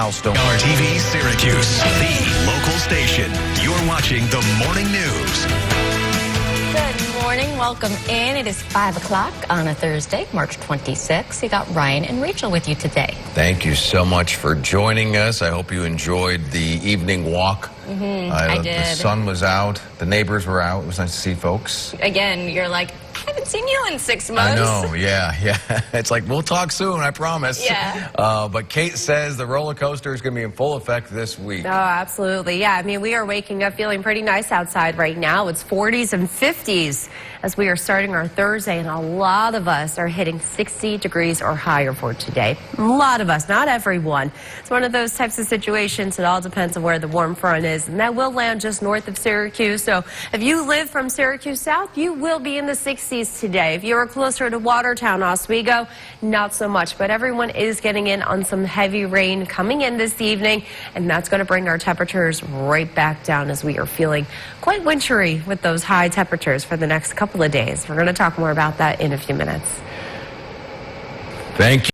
Milestone. RTV Syracuse, the local station. You're watching the morning news. Good morning. Welcome in. It is 5 o'clock on a Thursday, March 26th. You got Ryan and Rachel with you today. Thank you so much for joining us. I hope you enjoyed the evening walk. I did. The sun was out. The neighbors were out. It was nice to see folks. Again, you're like, I haven't seen you in 6 months. I know, yeah. It's like, we'll talk soon, I promise. Yeah. But Kate says the roller coaster is going to be in full effect this week. Oh, absolutely. Yeah, I mean, we are waking up feeling pretty nice outside right now. It's 40s and 50s as we are starting our Thursday, and a lot of us are hitting 60 degrees or higher for today. A lot of us, not everyone. It's one of those types of situations. It all depends on where the warm front is, and that will land just north of Syracuse. So if you live from Syracuse south, you will be in the 60s today. If you are closer to Watertown, Oswego, not so much, but everyone is getting in on some heavy rain coming in this evening, and that's going to bring our temperatures right back down as we are feeling quite wintry with those high temperatures for the next couple of days. We're going to talk more about that in a few minutes. Thank you.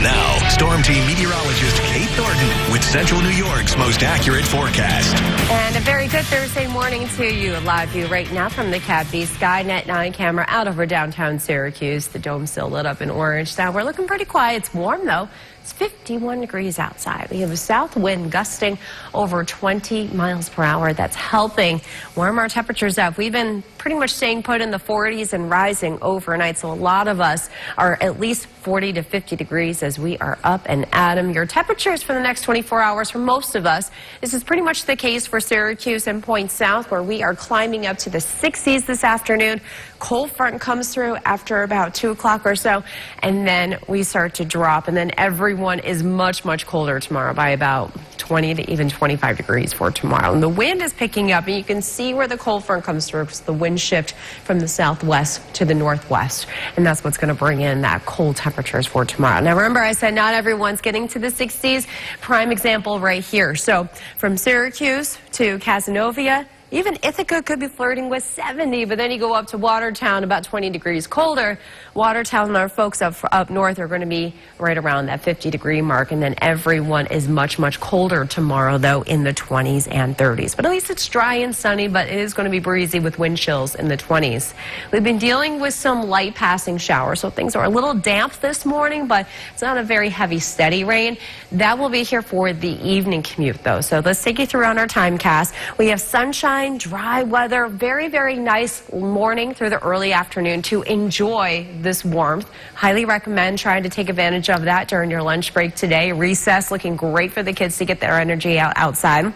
Now, Storm Team meteorologist Kate Thornton with Central New York's most accurate forecast. And a very good Thursday morning to you. A live view right now from the Cat B Skynet 9 camera out over downtown Syracuse. The dome's still lit up in orange. Now we're looking pretty quiet. It's warm though. It's 51 degrees outside. We have a south wind gusting over 20 miles per hour. That's helping warm our temperatures up. We've been pretty much staying put in the 40s and rising overnight. So a lot of us are at least 40 to 50 degrees as we are up and at 'em. Your temperatures for the next 24 hours for most of us. This is pretty much the case for Syracuse and Point South, where we are climbing up to the 60s this afternoon. Cold front comes through after about 2 o'clock or so, and then we start to drop, and then everyone is much colder tomorrow by about 20 to even 25 degrees for tomorrow. And the wind is picking up, and you can see where the cold front comes through because the wind shift from the southwest to the northwest, and that's what's going to bring in that cold temperatures for tomorrow. Now remember, I said not everyone's getting to the 60s. Prime example right here. So from Syracuse to Casanova, even Ithaca could be flirting with 70, but then you go up to Watertown, about 20 degrees colder. Watertown and our folks up north are going to be right around that 50-degree mark, and then everyone is much colder tomorrow, though, in the 20s and 30s. But at least it's dry and sunny, but it is going to be breezy with wind chills in the 20s. We've been dealing with some light passing showers, so things are a little damp this morning, but it's not a very heavy, steady rain. That will be here for the evening commute, though. So let's take you through on our timecast. We have sunshine, dry weather, very nice morning through the early afternoon to enjoy this warmth. Highly recommend trying to take advantage of that during your lunch break today. Recess looking great for the kids to get their energy outside.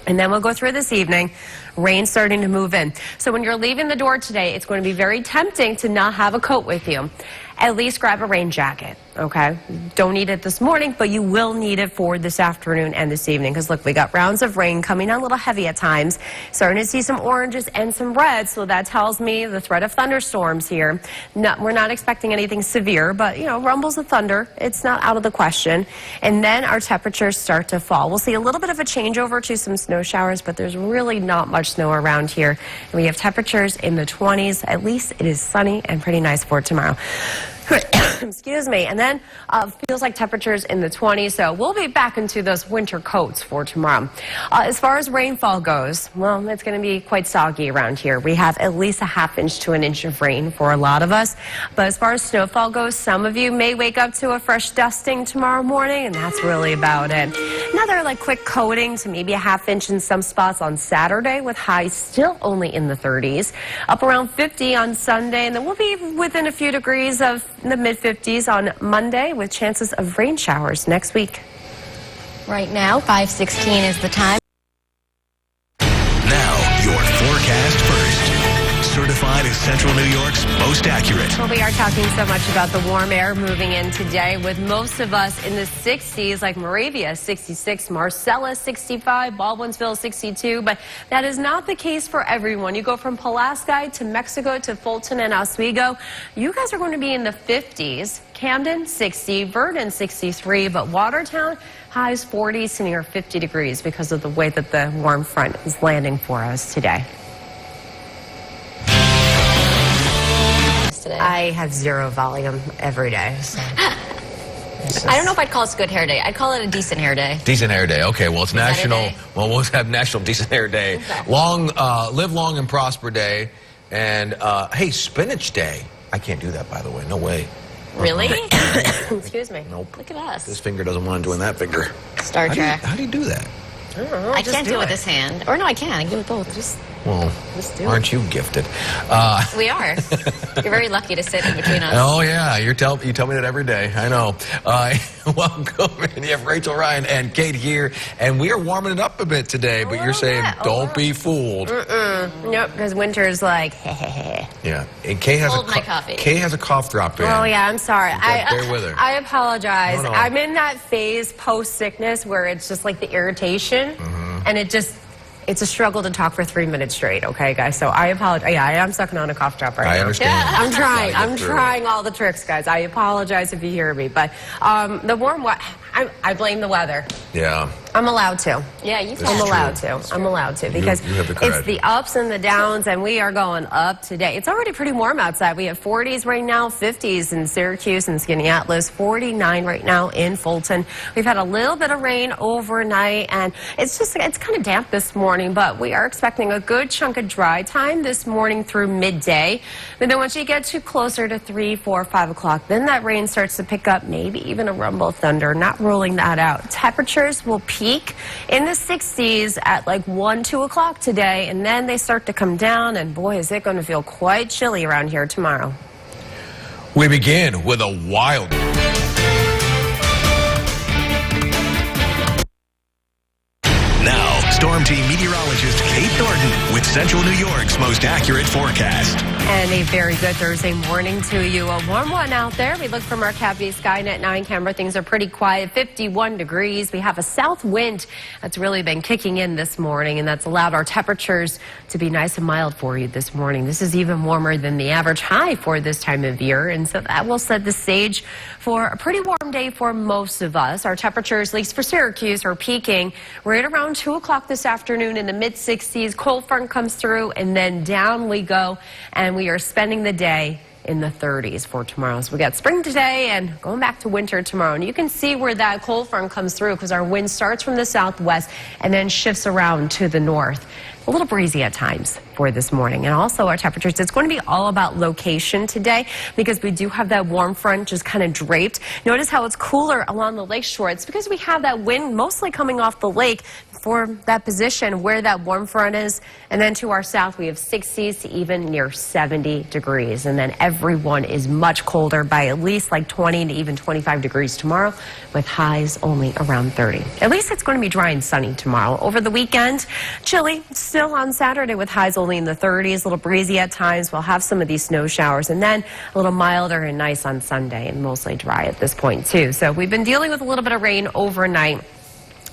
And then we'll go through this evening. Rain starting to move in. So when you're leaving the door today, it's going to be very tempting to not have a coat with you. At least grab a rain jacket, okay? Don't need it this morning, but you will need it for this afternoon and this evening. Because look, we got rounds of rain coming on a little heavy at times. Starting to see some oranges and some reds, so that tells me the threat of thunderstorms here. We're not expecting anything severe, but you know, rumbles of thunder, it's not out of the question. And then our temperatures start to fall. We'll see a little bit of a changeover to some snow showers, but there's really not much snow around here. And we have temperatures in the 20s. At least it is sunny and pretty nice for tomorrow. Excuse me. And then feels like temperatures in the 20s, so we'll be back into those winter coats for tomorrow. As far as rainfall goes, well, it's going to be quite soggy around here. We have at least a ½ inch to an inch of rain for a lot of us. But as far as snowfall goes, some of you may wake up to a fresh dusting tomorrow morning, and that's really about it. Another quick coating to maybe a ½ inch in some spots on Saturday, with highs still only in the 30s. Up around 50 on Sunday, and then we'll be within a few degrees of the mid-50s on Monday, with chances of rain showers next week. Right now, 5:16 is the time. Now, your forecast first. Certified as Central New York's most accurate. Well, we are talking so much about the warm air moving in today, with most of us in the 60s, like Moravia, 66, Marcellus, 65, Baldwinsville, 62. But that is not the case for everyone. You go from Pulaski to Mexico to Fulton and Oswego. You guys are going to be in the 50s. Camden, 60, Vernon, 63, but Watertown, highs 40s to near 50 degrees because of the way that the warm front is landing for us today. I have zero volume every day. So. I don't know if I'd call it a good hair day. I'd call it a decent hair day. Decent hair day. Okay, well, it's national. day? Well, we'll have National Decent Hair Day. Okay. Live long and prosper day. And, hey, spinach day. I can't do that, by the way. No way. Really? Excuse me. Nope. Look at us. This finger doesn't want to join that finger. Star Trek. How do you do that? I don't know. I just can't do it with this hand. Or no, I can. I can do it with both. Just Well, do it. aren't you gifted? we are. You're very lucky to sit in between us. Oh, yeah. You tell me that every day. I know. Welcome. And you have Rachel, Ryan, and Kate here. And we are warming it up a bit today. But you're saying, don't be fooled. Nope, because winter's like, Yeah. And Kay has Hold my coffee. Kay has a cough drop in. Oh, yeah, I'm sorry. Bear with her. I apologize. No. I'm in that phase post-sickness where it's just like the irritation, and it's a struggle to talk for 3 minutes straight, okay, guys? So I apologize. Yeah, I am sucking on a cough drop right now. I understand. I'm trying. Gotta get I'm through trying all the tricks, guys. I apologize if you hear me. But the warm weather, I blame the weather. Yeah. I'm allowed to. Yeah, you This I'm is can. allowed true. to. I'm allowed to because you have the it's cred. the ups and the downs, and we are going up today. It's already pretty warm outside. We have 40s right now, 50s in Syracuse and Skinny Atlas, 49 right now in Fulton. We've had a little bit of rain overnight, and it's kind of damp this morning, but we are expecting a good chunk of dry time this morning through midday. But then once you get to closer to 3, 4, 5 o'clock, then that rain starts to pick up, maybe even a rumble of thunder. Not ruling that out. Temperatures will peak in the 60s at like 1, 2 o'clock today, and then they start to come down, and boy, is it going to feel quite chilly around here tomorrow. We begin with a wild. Now, Storm Team meteorologist Kate Thornton with Central New York's most accurate forecast. And a very good Thursday morning to you. A warm one out there. We look from our Cat B Skynet 9 camera. Things are pretty quiet, 51 degrees. We have a south wind that's really been kicking in this morning, and that's allowed our temperatures to be nice and mild for you this morning. This is even warmer than the average high for this time of year, and so that will set the stage for a pretty warm day for most of us. Our temperatures, at least for Syracuse, are peaking right around 2 o'clock this afternoon in the mid-60s. Cold front comes through, and then down we go, and we are spending the day in the 30s for tomorrow. So we got spring today and going back to winter tomorrow. And you can see where that cold front comes through because our wind starts from the southwest and then shifts around to the north. A little breezy at times for this morning. And also our temperatures, it's going to be all about location today because we do have that warm front just kind of draped. Notice how it's cooler along the lake shore. It's because we have that wind mostly coming off the lake for that position where that warm front is. And then to our south, we have 60s to even near 70 degrees. And then everyone is much colder by at least like 20 to even 25 degrees tomorrow with highs only around 30. At least it's going to be dry and sunny tomorrow. Over the weekend, chilly still on Saturday with highs only in the 30s, a little breezy at times. We'll have some of these snow showers and then a little milder and nice on Sunday and mostly dry at this point too. So we've been dealing with a little bit of rain overnight.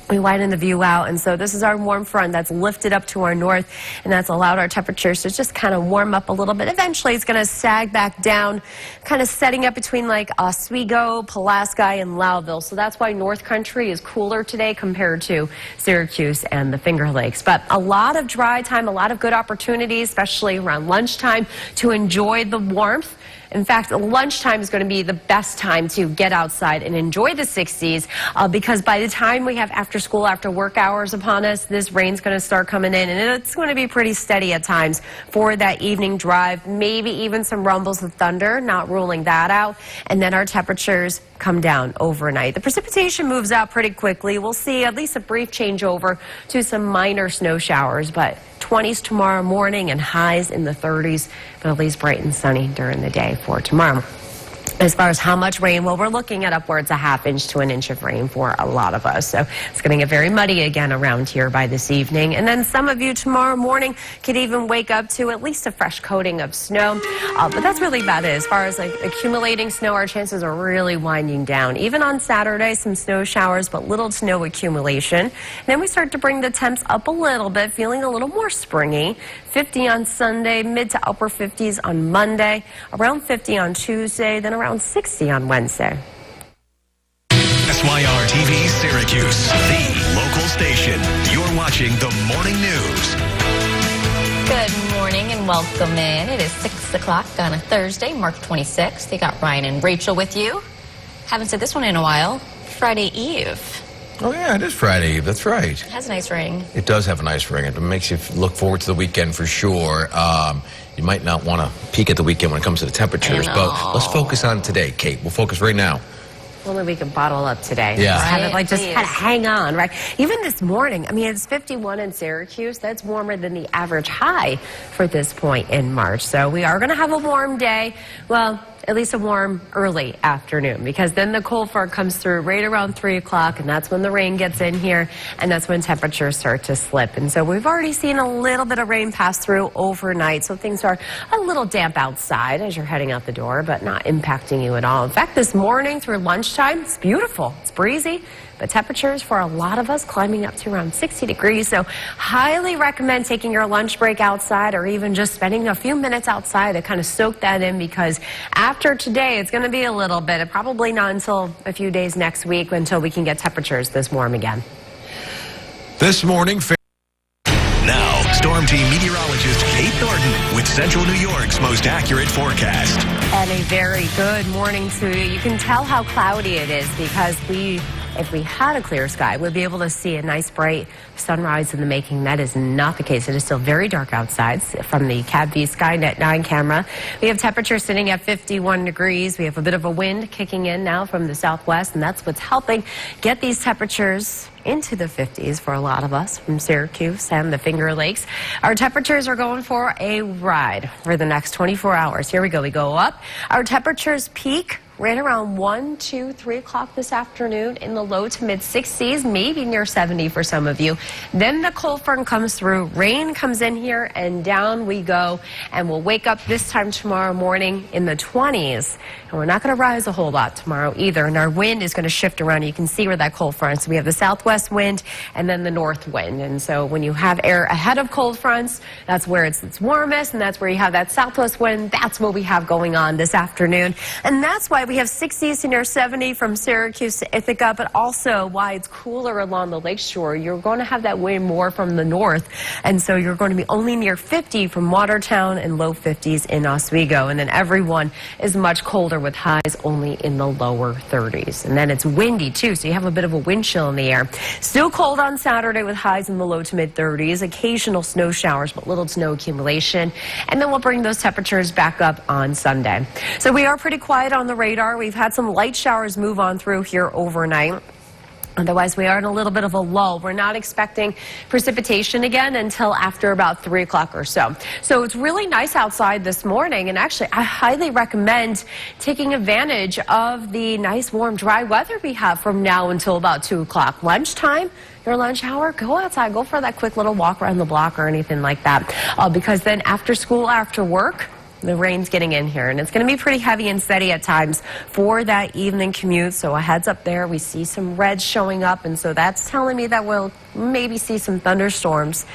We widen the view out, and so this is our warm front that's lifted up to our north, and that's allowed our temperatures to just kind of warm up a little bit. Eventually, it's going to sag back down, kind of setting up between like Oswego, Pulaski, and Lowville. So that's why North Country is cooler today compared to Syracuse and the Finger Lakes. But a lot of dry time, a lot of good opportunities, especially around lunchtime, to enjoy the warmth. In fact, lunchtime is going to be the best time to get outside and enjoy the 60s because by the time we have after school, after work hours upon us, this rain's going to start coming in, and it's going to be pretty steady at times for that evening drive, maybe even some rumbles of thunder, not ruling that out. And then our temperatures come down overnight. The precipitation moves out pretty quickly. We'll see at least a brief changeover to some minor snow showers, but 20s tomorrow morning and highs in the 30s, but at least bright and sunny during the day for tomorrow. As far as how much rain, well, we're looking at upwards a ½ inch to 1 inch of rain for a lot of us. So it's going to get very muddy again around here by this evening. And then some of you tomorrow morning could even wake up to at least a fresh coating of snow. But that's really about it. As far as like accumulating snow, our chances are really winding down. Even on Saturday, some snow showers, but little to no accumulation. And then we start to bring the temps up a little bit, feeling a little more springy. 50 on Sunday, mid to upper 50s on Monday, around 50 on Tuesday, then around 60 on Wednesday. SYR TV Syracuse, the local station. You're watching the morning news. Good morning and welcome in. It is 6 o'clock on a Thursday, March 26th. You got Ryan and Rachel with you. Haven't said this one in a while. Friday Eve. Oh, yeah, it is Friday Eve. That's right. It has a nice ring. It does have a nice ring. It makes you look forward to the weekend for sure. You might not want to peek at the weekend when it comes to the temperatures, but let's focus on today, Kate. We'll focus right now. Only we can bottle up today. Yeah. Just have it Right, just please. kind of hang on, right? Even this morning, I mean, it's 51 in Syracuse. That's warmer than the average high for this point in March. So we are going to have a warm day. Well, at least a warm early afternoon, because then the cold front comes through right around 3 o'clock, and that's when the rain gets in here, and that's when temperatures start to slip. And so we've already seen a little bit of rain pass through overnight, so things are a little damp outside as you're heading out the door, but not impacting you at all. In fact, this morning through lunchtime, it's beautiful. It's breezy, but temperatures for a lot of us climbing up to around 60 degrees. So highly recommend taking your lunch break outside, or even just spending a few minutes outside to kind of soak that in, because after today, it's going to be a little bit, probably not until a few days next week until we can get temperatures this warm again. This morning, Now, Storm Team meteorologist Kate Thornton with Central New York's most accurate forecast. And a very good morning to you. You can tell how cloudy it is because if we had a clear sky, we'd be able to see a nice bright sunrise in the making. That is not the case. It is still very dark outside from the CAB Skynet 9 camera. We have temperatures sitting at 51 degrees. We have a bit of a wind kicking in now from the southwest, and that's what's helping get these temperatures into the 50s for a lot of us from Syracuse and the Finger Lakes. Our temperatures are going for a ride for the next 24 hours. Here we go. We go up. Our temperatures peak right around 1, 2, 3 o'clock this afternoon in the low to mid 60s, maybe near 70 for some of you. Then the cold front comes through, rain comes in here, and down we go. And we'll wake up this time tomorrow morning in the 20s. And we're not going to rise a whole lot tomorrow either. And our wind is going to shift around. You can see where that cold front is. So we have the southwest wind and then the north wind. And so when you have air ahead of cold fronts, that's where it's warmest, and that's where you have that southwest wind. That's what we have going on this afternoon. And that's why we have 60s to near 70 from Syracuse to Ithaca, but also why it's cooler along the lakeshore. You're going to have that wind more from the north, and so you're going to be only near 50 from Watertown and low 50s in Oswego. And then everyone is much colder with highs only in the lower 30s. And then it's windy too, so you have a bit of a wind chill in the air. Still cold on Saturday with highs in the low to mid 30s, occasional snow showers, but little to no accumulation. And then we'll bring those temperatures back up on Sunday. So we are pretty quiet on the radar. We've had some light showers move on through here overnight. Otherwise, we are in a little bit of a lull. We're not expecting precipitation again until after about 3 o'clock or so. So it's really nice outside this morning, and actually I highly recommend taking advantage of the nice warm dry weather we have from now until about 2 o'clock. Lunchtime, your lunch hour, go outside, go for that quick little walk around the block or anything like that, because then after school, after work, the rain's getting in here, and it's going to be pretty heavy and steady at times for that evening commute. So a heads up there. We see some reds showing up, and so that's telling me that we'll maybe see some thunderstorms.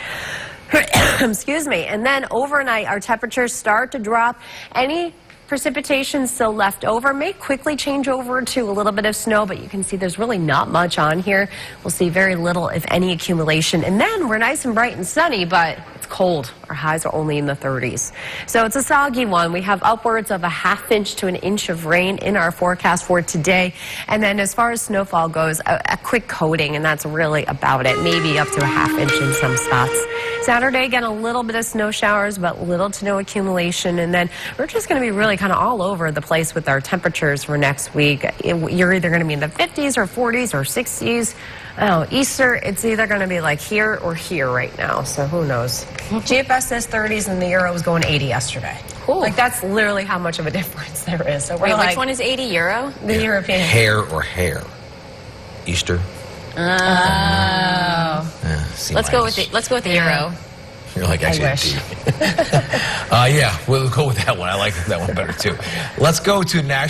Excuse me. And then overnight, our temperatures start to drop. Any precipitation still left over may quickly change over to a little bit of snow, but you can see there's really not much on here. We'll see very little, if any, accumulation. And then we're nice and bright and sunny, but it's cold. Our highs are only in the 30s. So it's a soggy one. We have upwards of a ½ inch to an inch of rain in our forecast for today. And then as far as snowfall goes, a quick coating, and that's really about it. Maybe up to a ½ inch in some spots. Saturday, again, a little bit of snow showers, but little to no accumulation. And then we're just going to be really kind of all over the place with our temperatures for next week. You're either going to be in the 50s or 40s or 60s. Oh, Easter, it's either going to be like here or here right now, so who knows. GFS says 30s, and the euro was going 80 yesterday. Cool. Like, that's literally how much of a difference there is. So we're Wait, which one is 80 euro? The European. hair or hair? Easter? Oh. Let's go with the euro. You're like, I actually, wish. yeah, we'll go with that one. I like that one better, too. Let's go to National.